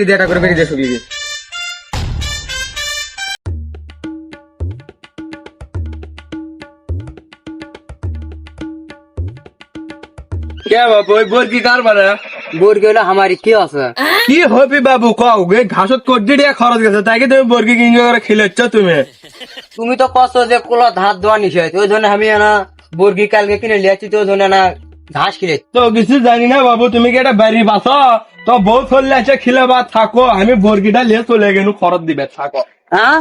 এটা করে বেরিয়ে যাস ওদিকে। কে বাবু ওই বর্গি কার বারে? বর্গি হলো আমারই কি আছে? কি হবে বাবু কও গে ঘাসত কোটি টাকা খরচ গেছে তাকে তুমি বর্গি কিনে করে খেলেছ তুমি। তুমি তো কষ্ট যে কোলা ধার দেওয়া নিষেধ, ওই জন্য আমি না বর্গি কালকে কিনে লিয়েছি, তো ওই জন্য না ঘাস কিনে। তো কিছু জানি না বাবু, তুমি কি এটা বাড়ি বাসো তো বউ চললে আছে খিলে বা থাকো, আমি বর্গিটা লিয়ে চলে গেল খরচ দিবে থাকো। হ্যাঁ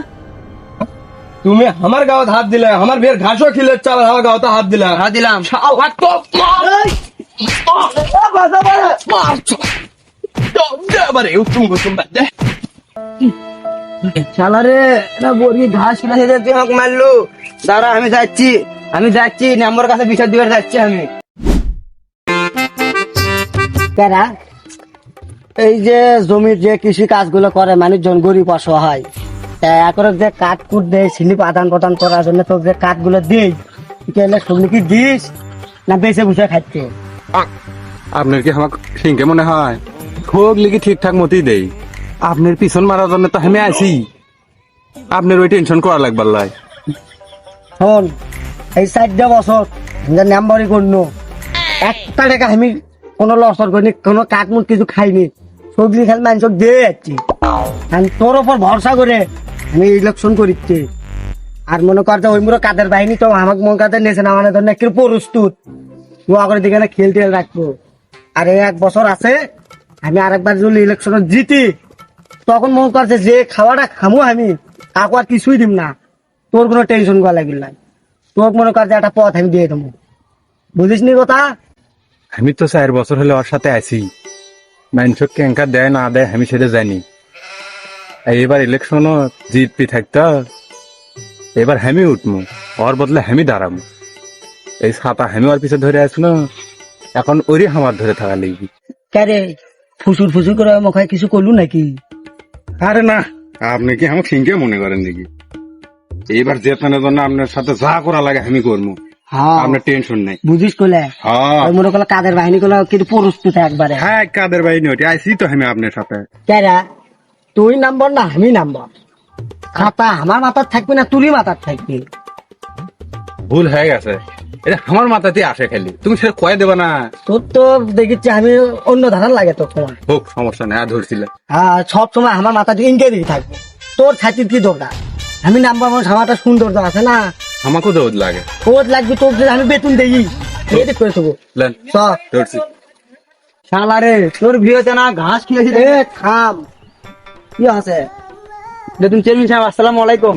তুমি আমার গাঁত হাত দিলে, আমার বিয়ের ঘাসও খিলে চাল আমার গাঁতে হাত দিলে। হ্যাঁ দিলাম। শালা তো শালারে না বর্গি ঘাস কিনে খেতে তুই আমাকে মারলু। দাঁড়া আমি যাচ্ছি নম্বর কাছে বিচার দিবার যাচ্ছি আমি। কেরা এই যে জমির যে কৃষি কাজগুলো করে মানুষজন গরিব অসহায়, এখন যে কাঠ কুট দেয় স্লিপ আদান প্রদান করার জন্য তো যে কাঠগুলো দিই, শুনলি কি দিস না বেঁচে বুঝে খাচ্ছে? আপনার কি আমাকে সিংকে মনে হয় ঠোক লিখি ঠিকঠাক মতোই দেই, আপনার পিছন মারার জন্য তো আমি আছি, আপনার ওই টেনশন করা লাগবার লাই। শোন, এই 4 বছর নাম্বারই করলো, একটা টাকা আমি কোনো লসর করিনি, কোনো কাঠ মুখ কিছু খাইনি, সবজি খালি মানুষ দিয়ে যাচ্ছি। আমি তোর ওপর ভরসা করে আমি ইলেকশন করিচ্ছি। আর মনে করতে ওই মুড়ো কাদের বাহিনী তো আমাকে মন কাদের নেছে না, মানে ধর একটু প্রস্তুত করে দিকে না খেল টেল রাখবো। আর এই 1 বছর আছে, আমি আরেকবার যদি ইলেকশন জিতি তখন মনে করছে যে খাওয়াটা খামো আমি কাকু আর কিছুই দিব না, তোর কোনো টেনশন করা লাগিল না, তোর মনে করছে একটা পথ আমি দিয়ে দেবো। বুঝিস নি কথা? আমি তো 4 বছর হলে ওর সাথে আছি, মানুষক কেঙ্কা দেয় না দেয় আমি সেটা জানি। এবার ইলেকশনও জিতবি থাকতো, এবার আমি উঠবো, ওর বদলে আমি দাঁড়াবো। এই ছাতা আমি ওর পিছে ধরে আসলো, এখন ওরই আমার ধরে থাকা লাগবি। ক্যারে ফুসুর ফুসুর করে মুখায় কিছু করলু নাকি? আরে না, আপনি কি আমাকে সিংকে মনে করেন নাকি? এবার জেতানোর জন্য আপনার সাথে যা করা লাগে আমি করবো, হ্যাঁ আপনার টেনশন নাই। বুঝিস কোলে হ্যাঁ ওই মনে করলো কাদের বাহিনী গুলো কিন্তু প্রস্তুত একবারে। হ্যাঁ, কাদের বাহিনী ওটি আইসি তো আমি আপনার সাথে। ক্যারা তুই নাম্বার না আমি নাম্বার, খাতা আমার মাথার থাকবি না তুই মাথার থাকবি। ভুল হয়ে গেছে, এটা আমার মাথাতে আসে খালি, তুমি সেটা কয়ে দেবে না। তোর তো দেখিচ্ছি আমি অন্য ধারার লাগে তোর তোমার। হোক সমস্যা নেই, আর ধরছিল। হ্যাঁ সব সময় আমার মাথা ইনকে দিয়ে থাকবে, তোর ছাতির কি দরকার? আমি নাম্বার মানুষ আমারটা সৌন্দর্য আছে না, আমাকেও দৌদ লাগে। তোর লাগবে, তোর যদি আমি বেতন দেই এদিক করে দেবো। লেন, সব ধরছি। শালারে তোর ভিড়তে না ঘাস খেয়েছি। এ খাম কি আছে? তুমি চেয়ারম্যান সাহেব আসসালামু আলাইকুম।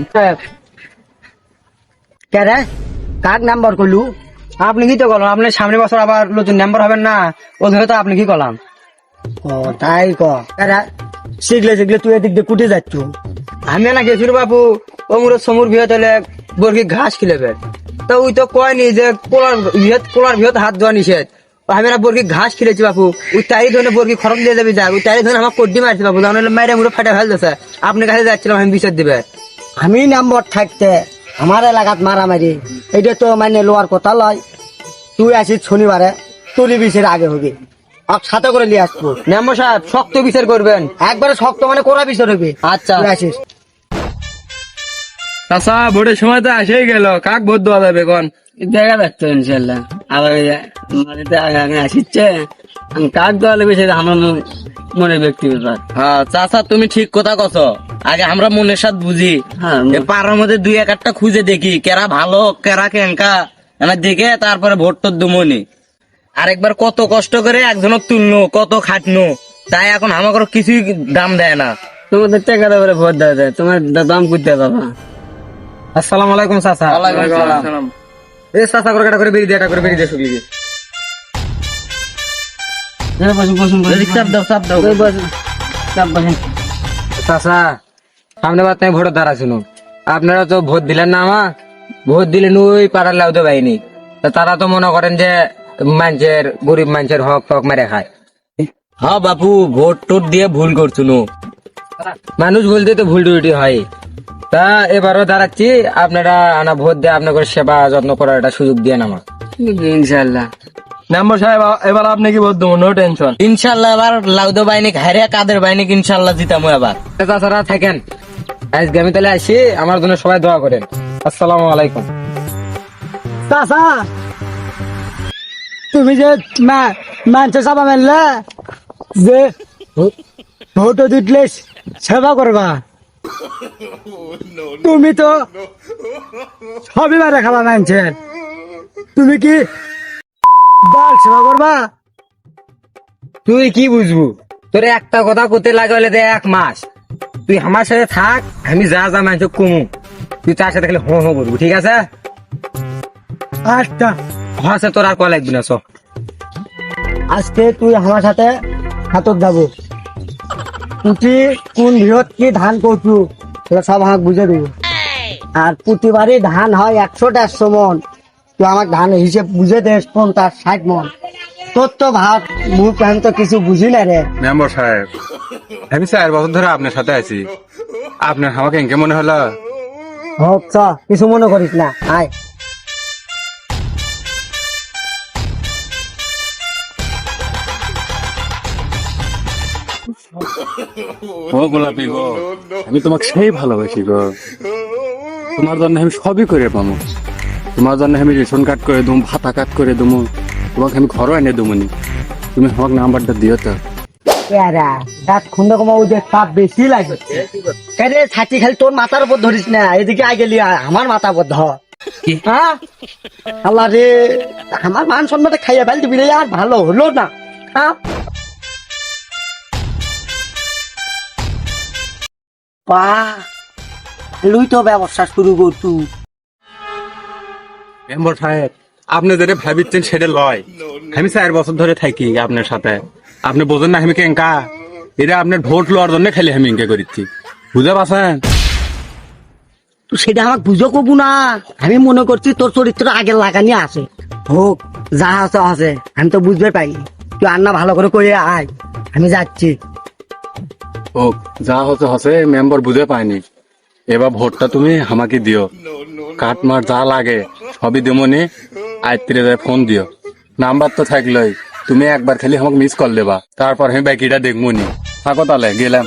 ক্যারে কাক নাম্বার করলু? আপনি কি তো করলাম, আপনি সামনে বছর আবার নতুন মেম্বার হবেন না, ওই ধরে তো আপনি কি করলাম? ও তাই ক্যারা শিখলে শিখলে তুই এদিক দিয়ে কুটে যাচ্ছ। আমি না গেছিল বাবু ও মুরে সমুর ভিহত হলে বর্গি ঘাস খিলেবে, তা ওই তো কয়নি যে কোলার ভিহত হাত ধোয়া নিষেধ, আমি না বর্গি ঘাস খিলেছি বাবু, ওই তারই ধরে বর্গি খরচ দিয়ে যাবি যাক, ওই তারই ধরে আমার কড্ডি মারছি বাবু, তাহলে মাইরে মুড়ে ফাটা ফেলতেছে, আপনার কাছে যাচ্ছিলাম আমি বিচার দিবে। আমি নাম্বার থাকতে আমার এলাকাত মারামারি এটা তো মানে লোয়ার কথা লয়। তুই আসিস শনিবারে, তুলি বিশের আগে হবি, সাথে করে নিয়ে আসবো। মেম্বার সাহেব শক্ত বিচার করবেন, একবারে শক্ত মানে কোরা বিষয় হবে। আচ্ছা তুই আসিস। চাচা ভোটের সময় তো আসেই গেল, কাক ভোট দেওয়া যাবে কোন? দেখা যাচ্ছে ইনশাল্লাহ, আবার আগে আসিচ্ছে কাক দেওয়া লাগবে সেটা আমার মনে ব্যক্তিগত। হ্যাঁ চাচা তুমি ঠিক কথা কছ, আগে আমরা মনের সাথে বুঝি, হ্যাঁ এ পাড়ার মধ্যে 2-1টা খুঁজে দেখি কেরা ভালো কেরা কেঙ্কা, দেখে তারপরে ভোট তো দুমনি। আরেকবার কত কষ্ট করে একজনের তুলনো, কত খাটনো, তাই এখন আমাকে কিছুই দাম দেয় না। তোমাদের টাকা দেবে ভোট দেওয়া যায়, তোমার দাম করতে বাবা। আসসালামু আলাইকুম চাচা। ওয়ালাইকুম আসসালাম। এ চাচা করে এটা করে বেরিয়ে দিয়ে এটা করে বেরিয়ে দিয়ে শুকিয়ে চাচা সামনে বার তুমি ভোটের ধারা শুনো, আপনারা তো ভোট দিলেন না, আমার ভোট দিলেন ওই পাড়ার লাউতে বাহিনী, তারা তো মনে করেন যে মানুষের গরিব মানুষের হক টক মেরে খায়। হ্যাঁ বাপু ভোট টোট দিয়ে ভুল করছুন, মানুষ বলতে তো ভুল টুটি হয়, তা এবারও দাঁড়াচ্ছি, আপনারা আনা ভোট দিয়ে আপনাদের সেবা যত্ন করার একটা সুযোগ দিয়ে আমার। ইনশাল্লাহ মেম্বার সাহেব এবার আপনি কি বলতো নো টেনশন। ইনশাল্লাহ এবার লাউদো বাইনিক হারে কাদের বাইনিক ইনশাল্লাহ জিতামু এবার। তাছাড়া থাকেন, আজকে আমি তাহলে আসি, আমার জন্য সবাই দোয়া করেন। আসসালামু আলাইকুম। চাচা তুমি যে মানছে চাপা মেললে যে ভোট দিলে সেবা করবা, তুমি তো সবই বারে খাবা মানছে, তুমি কি দল সেবা করবা? তুই কি বুঝবু? তোর একটা কথা করতে লাগে হলে দে 1 মাস। তুই আমার সাথে থাক, আমি যা যা মানছ কমু, তুই তার সাথে খালি হো করবো, ঠিক আছে? আচ্ছা হ্যাঁ, তোর আর কয়া লাগবি না। আজকে তুই আমার সাথে হাতত যাব, তুই কোন বৃহৎ কি ধান করছু সেটা সব আমাকে বুঝে দিব। আর প্রতিবারই ধান হয় 100-150 মন, তুই আমার ধান হিসেব বুঝে দে 50-60 মন। তোর তো ভাব মুখ আমি তো কিছু বুঝি না রে। মেম্বার সাহেব, আমি 4 বছর ধরে আপনার সাথে আছি, আপনার আমাকে কেঙ্কে মনে হলো? হোক চ, কিছু মনে করিস না, আয়। ও গোলাপি গো, আমি তোমাকে সেই ভালোবাসি গো, তোমার জন্য আমি সবই করে পাবো, তোমার জন্য আমি রেশন কার্ড করে দেবো, ভাতা কার্ড করে দেবো, তোমাকে আমি ঘরও এনে দেবো নি, তুমি আমাকে নাম্বারটা দিও তো। পেয়ারা দাঁত খুন্ড কমা ওদের তাপ বেশি লাগে। আরে ছাতি খালি তোর মাথার উপর ধরিস না, এদিকে আগে গেলি আমার মাথার উপর ধর। হ্যাঁ আল্লাহ রে, আমার মান সম্মানটা খাইয়া ফেলতে বিলে আর ভালো হলো না। হ্যাঁ পা লুই তো ব্যবসা শুরু করতু। মেম্বার সাহেব, আপনি যেটা ভাবিচ্ছেন সেটা লয়, আমি 4 বছর ধরে থাকি আপনার সাথে, আপনি বোঝেন না আমি কেঙ্কা, এটা আপনার ভোট লওয়ার জন্য খালি আমি ইনকে করিচ্ছি, বুঝতে পারছেন? তো সেটা আমাকে বুঝো কবু না, আমি মনে করছি তোর চরিত্র আগে লাগানি আছে। হোক যা আছে আছে, আমি তো বুঝতে পাইনি, তুই আন্না ভালো করে কয়ে আয়, আমি যাচ্ছি। ও যা হচ্ছে হচ্ছে, মেম্বার বুঝে পায়নি, এবার ভোটটা তুমি আমাকে দিও, কাটমার যা লাগে সবই দেমনি, আয়ত্রীরে যায় ফোন দিও, নাম্বার তো থাকলোই, তুমি একবার খালি আমাকে মিস কল দেবা, তারপর আমি বাকিটা দেখবো নি। থাকো তাহলে, গেলাম।